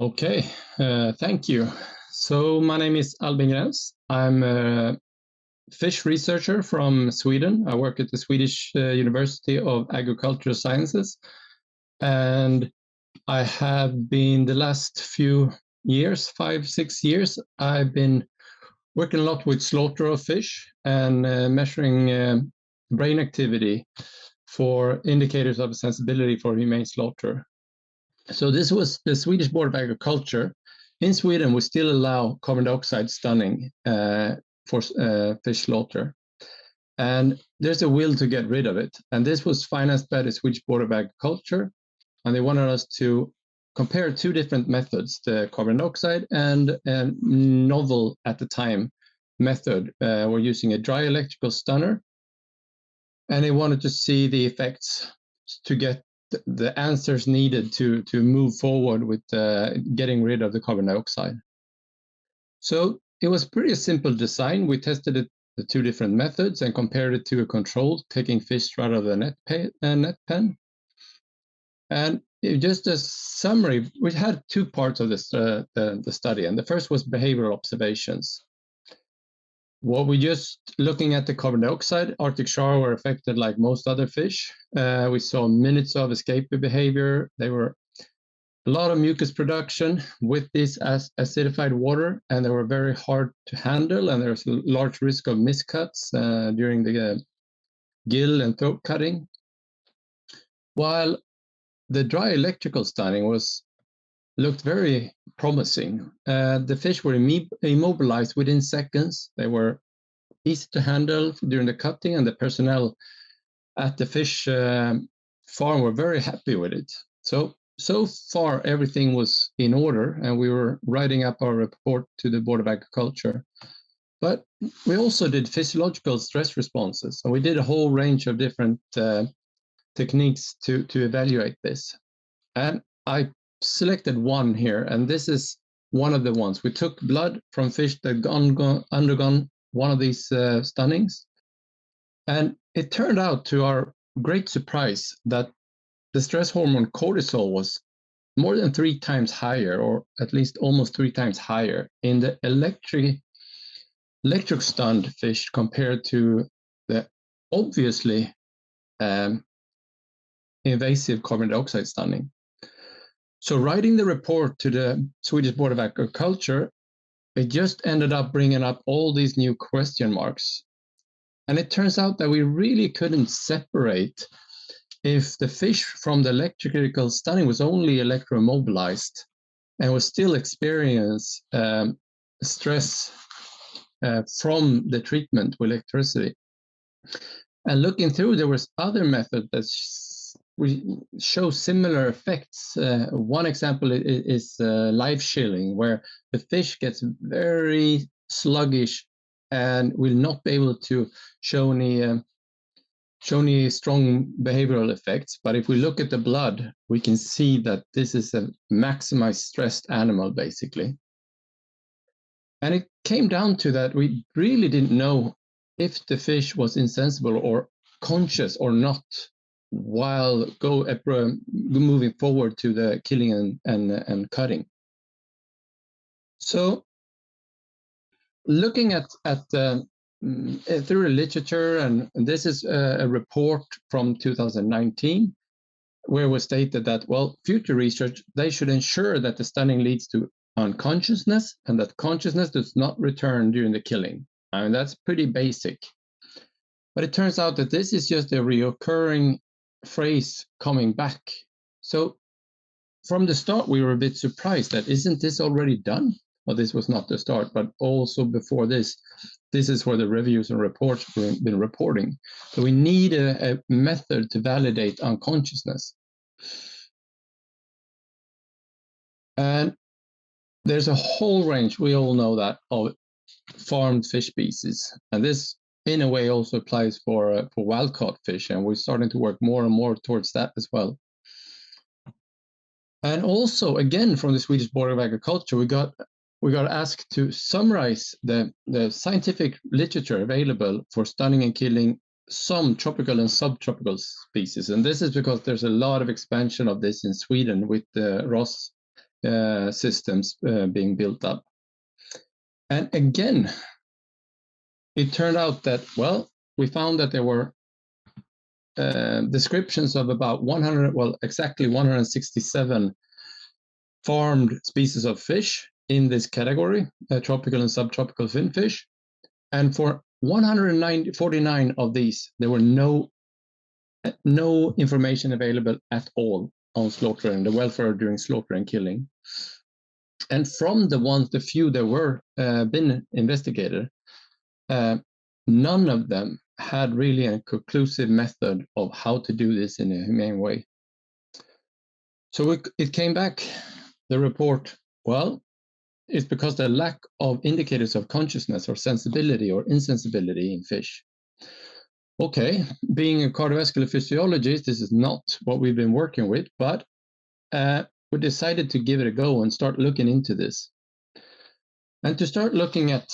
Okay, thank you. So my name is Abin Grans. I'm a fish researcher from Sweden. I work at the Swedish University of Agricultural Sciences, and I have been the last few years, 5, 6 years, I've been working a lot with slaughter of fish and measuring brain activity for indicators of sensibility for humane slaughter. So this was the Swedish Board of Agriculture. In Sweden, we still allow carbon dioxide stunning for fish slaughter. And there's a will to get rid of it. And this was financed by the Swedish Board of Agriculture. And they wanted us to compare two different methods, the carbon dioxide and a novel at the time method. We're using a dry electrical stunner. And they wanted to see the effects to get the answers needed to move forward with getting rid of the carbon dioxide. So it was pretty simple design. We tested the two different methods and compared it to a control, taking fish out of the net pen. And just a summary, we had two parts of this the study, and the first was behavioral observations. Well, we just looking at the carbon dioxide, Arctic char were affected like most other fish. We saw minutes of escapee behavior. There were a lot of mucus production with this acidified water, and they were very hard to handle, and there's a large risk of miscuts during the gill and throat cutting. While the dry electrical stunning looked very promising. The fish were immobilized within seconds. They were easy to handle during the cutting, and the personnel at the fish farm were very happy with it. So far, everything was in order, and we were writing up our report to the Board of Agriculture. But we also did physiological stress responses, and we did a whole range of different techniques to evaluate this. And I selected one here, and this is one of the ones. We took blood from fish that undergone one of these stunnings, and it turned out, to our great surprise, that the stress hormone cortisol was more than 3 times higher, or at least almost 3 times higher, in the electric stunned fish compared to the obviously invasive carbon dioxide stunning. So writing the report to the Swedish Board of Agriculture, it just ended up bringing up all these new question marks. And it turns out that we really couldn't separate if the fish from the electrical stunning was only electromobilized and was still experience stress from the treatment with electricity. And looking through, there was other methods that we show similar effects. One example is live chilling, where the fish gets very sluggish and will not be able to show any strong behavioral effects. But if we look at the blood, we can see that this is a maximized stressed animal, basically. And it came down to that we really didn't know if the fish was insensible or conscious or not, while moving forward to the killing and cutting. So looking at through the literature, and this is a report from 2019, where it was stated that, well, future research, they should ensure that the stunning leads to unconsciousness and that consciousness does not return during the killing. I mean, that's pretty basic. But it turns out that this is just a reoccurring phrase coming back. So from the start, we were a bit surprised that, isn't this already done? Well, this was not the start, but also before this is where the reviews and reports have been reporting. So we need a method to validate unconsciousness. And there's a whole range, we all know that, of farmed fish species. And this, in a way, also applies for wild-caught fish, and we're starting to work more and more towards that as well. And also, again, from the Swedish Board of Agriculture, we got asked to summarize the scientific literature available for stunning and killing some tropical and subtropical species. And this is because there's a lot of expansion of this in Sweden with the ROS systems being built up. And again, it turned out that, well, we found that there were descriptions of about 100, well, exactly 167 farmed species of fish in this category, tropical and subtropical finfish. And for 149 of these, there were no information available at all on slaughter and the welfare during slaughter and killing. And from the few that were been investigated, none of them had really a conclusive method of how to do this in a humane way. So it came back, the report, well, it's because the lack of indicators of consciousness or sensibility or insensibility in fish. Okay, being a cardiovascular physiologist, this is not what we've been working with, but we decided to give it a go and start looking into this. And to start looking at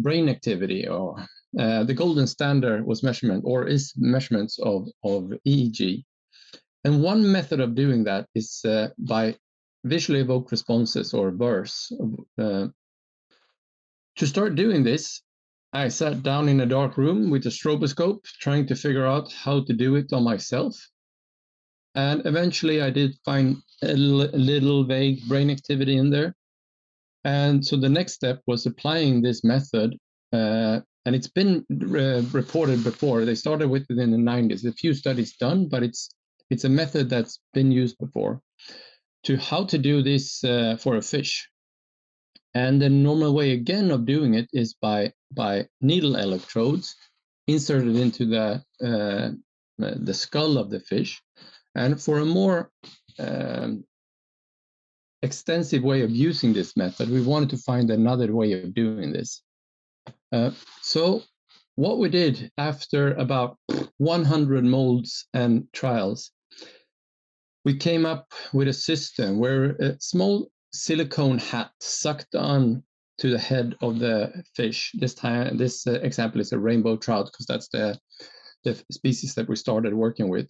brain activity, or the golden standard was measurement, or is measurements of EEG. And one method of doing that is by visually evoked responses, or VERS. To start doing this, I sat down in a dark room with a stroboscope, trying to figure out how to do it on myself. And eventually I did find a little vague brain activity in there. And so the next step was applying this method, and it's been reported before. They started with it in the 90s. A few studies done, but it's a method that's been used before to how to do this for a fish. And the normal way again of doing it is by needle electrodes inserted into the skull of the fish. And for a more extensive way of using this method, we wanted to find another way of doing this. So what we did after about 100 molds and trials, we came up with a system where a small silicone hat sucked on to the head of the fish. This time, this example is a rainbow trout, because that's the species that we started working with.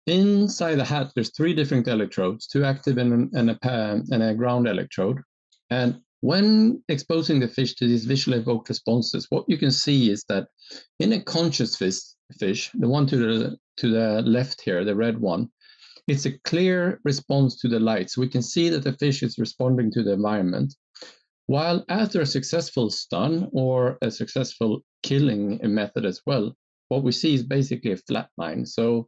Inside the hat, there's 3 different electrodes, 2 active and a ground electrode. And when exposing the fish to these visually evoked responses, what you can see is that in a conscious fish, the one to the left here, the red one, it's a clear response to the light. So we can see that the fish is responding to the environment. While after a successful stun or a successful killing method as well, what we see is basically a flat line. So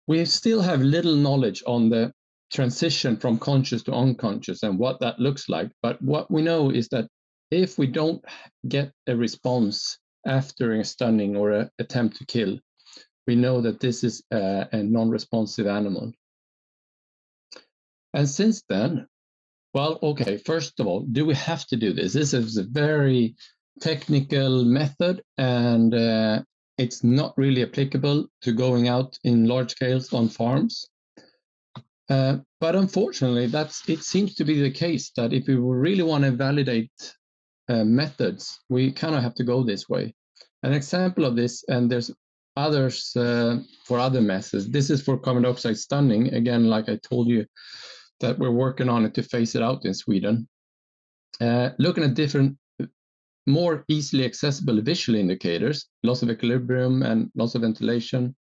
we still have little knowledge on the transition from conscious to unconscious and what that looks like. But what we know is that if we don't get a response after a stunning or an attempt to kill, we know that this is a non-responsive animal. And since then, well, okay, first of all, do we have to do this? This is a very technical method, and it's not really applicable to going out in large scales on farms. But unfortunately, it seems to be the case that if we really want to validate methods, we kind of have to go this way. An example of this, and there's others for other methods. This is for carbon dioxide stunning. Again, like I told you, that we're working on it to phase it out in Sweden. Looking at different, more easily accessible visual indicators, loss of equilibrium and loss of ventilation.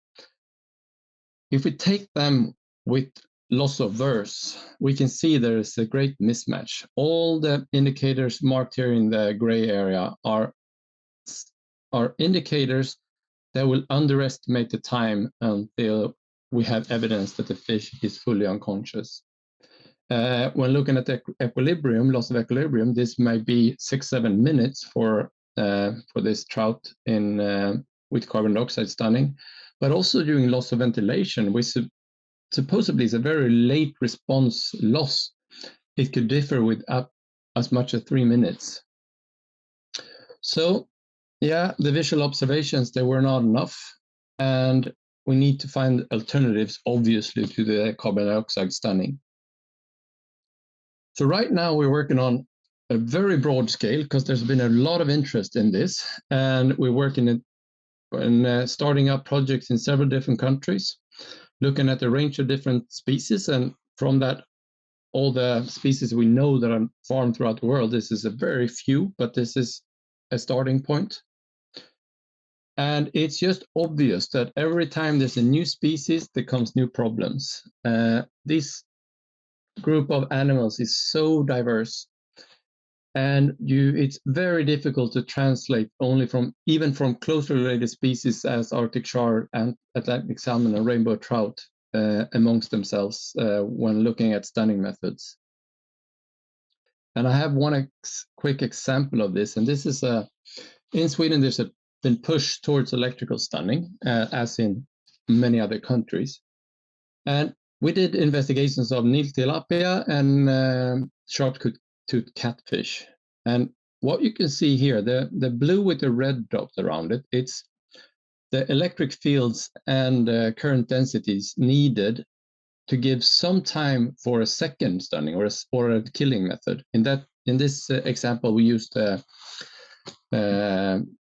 If we take them with loss of VERS, we can see there is a great mismatch. All the indicators marked here in the gray area are indicators that will underestimate the time until we have evidence that the fish is fully unconscious. When looking at the equilibrium, loss of equilibrium, this might be 6-7 minutes for this trout with carbon dioxide stunning, but also during loss of ventilation, which supposedly is a very late response loss. It could differ with up as much as 3 minutes. So, yeah, the visual observations, they were not enough, and we need to find alternatives, obviously, to the carbon dioxide stunning. So right now we're working on a very broad scale because there's been a lot of interest in this, and we're working in starting up projects in several different countries, looking at a range of different species, and from that all the species we know that are farmed throughout the world, this is a very few, but this is a starting point. And it's just obvious that every time there's a new species, there comes new problems. This group of animals is so diverse, and it's very difficult to translate even from closely related species as Arctic char and Atlantic salmon and rainbow trout amongst themselves when looking at stunning methods. And I have one quick example of this, and this is in Sweden. There's been pushed towards electrical stunning, as in many other countries, and we did investigations of Niltilapia and sharp-toothed catfish. And what you can see here, the blue with the red dots around it, it's the electric fields and current densities needed to give some time for a second stunning or a killing method. In this example, we used a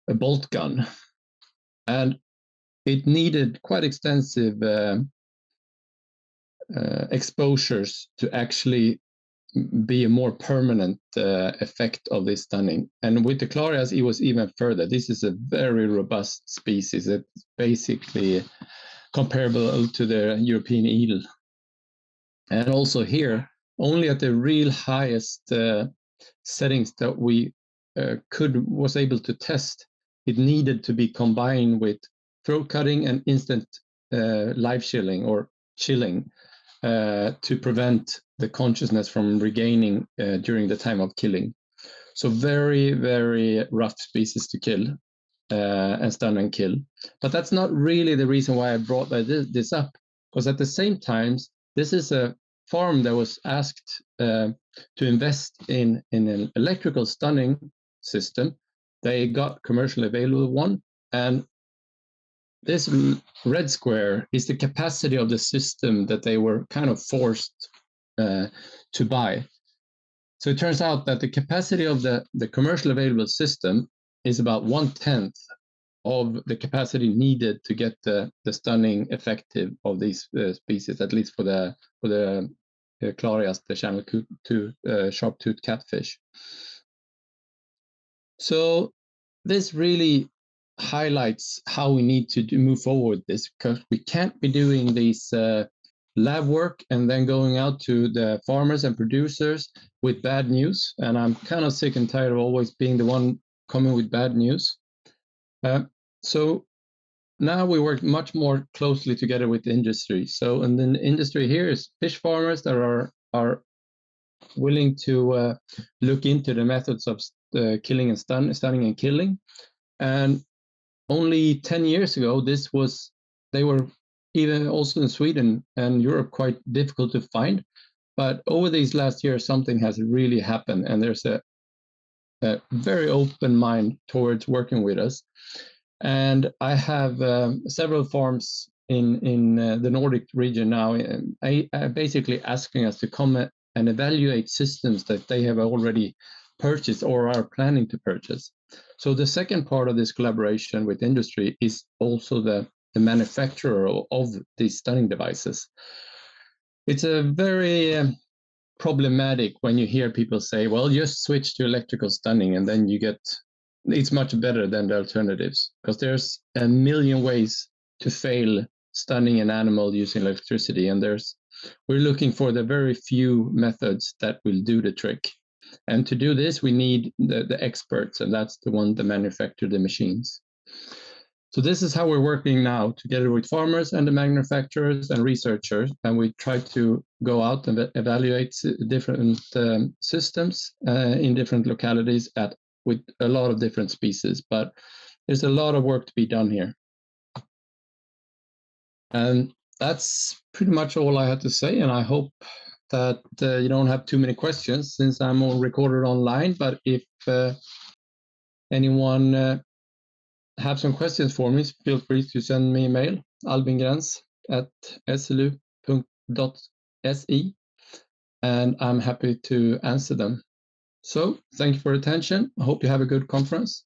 bolt gun, and it needed quite extensive exposures to actually be a more permanent effect of this stunning. And with the Clarias, it was even further. This is a very robust species. It's basically comparable to the European eel. And also here, only at the real highest settings that we was able to test, it needed to be combined with throat cutting and instant live chilling or chilling to prevent the consciousness from regaining during the time of killing. So very, very rough species to kill and stun and kill. But that's not really the reason why I brought this up, because at the same time, this is a farm that was asked to invest in an electrical stunning system. They got commercially available one, and this red square is the capacity of the system that they were kind of forced to buy. So it turns out that the capacity of the commercially available system is about 1/10 of the capacity needed to get the stunning effective of these species, at least for the Clarias, the sharp-toothed catfish. So this really highlights how we need to move forward this, because we can't be doing these lab work and then going out to the farmers and producers with bad news. And I'm kind of sick and tired of always being the one coming with bad news. So now we work much more closely together with the industry. So, and then the industry here is fish farmers that are willing to look into the methods of killing and stunning and killing. And only 10 years ago, they were even also in Sweden and Europe quite difficult to find. But over these last years, something has really happened, and there's a very open mind towards working with us. And I have several farms in the Nordic region now, basically asking us to come and evaluate systems that they have already purchased or are planning to purchase. So the second part of this collaboration with industry is also the manufacturer of these stunning devices. It's a very problematic when you hear people say, well, just switch to electrical stunning and then it's much better than the alternatives, because there's a million ways to fail stunning an animal using electricity, and we're looking for the very few methods that will do the trick. And to do this, we need the experts, and that's the one that manufacture the machines. So this is how we're working now, together with farmers and the manufacturers and researchers, and we try to go out and evaluate different systems in different localities with a lot of different species. But there's a lot of work to be done here. And that's pretty much all I had to say, and I hope that you don't have too many questions since I'm all recorded online. But if anyone have some questions for me, feel free to send me a mail, albingrans@slu.se, and I'm happy to answer them. So thank you for your attention. I hope you have a good conference.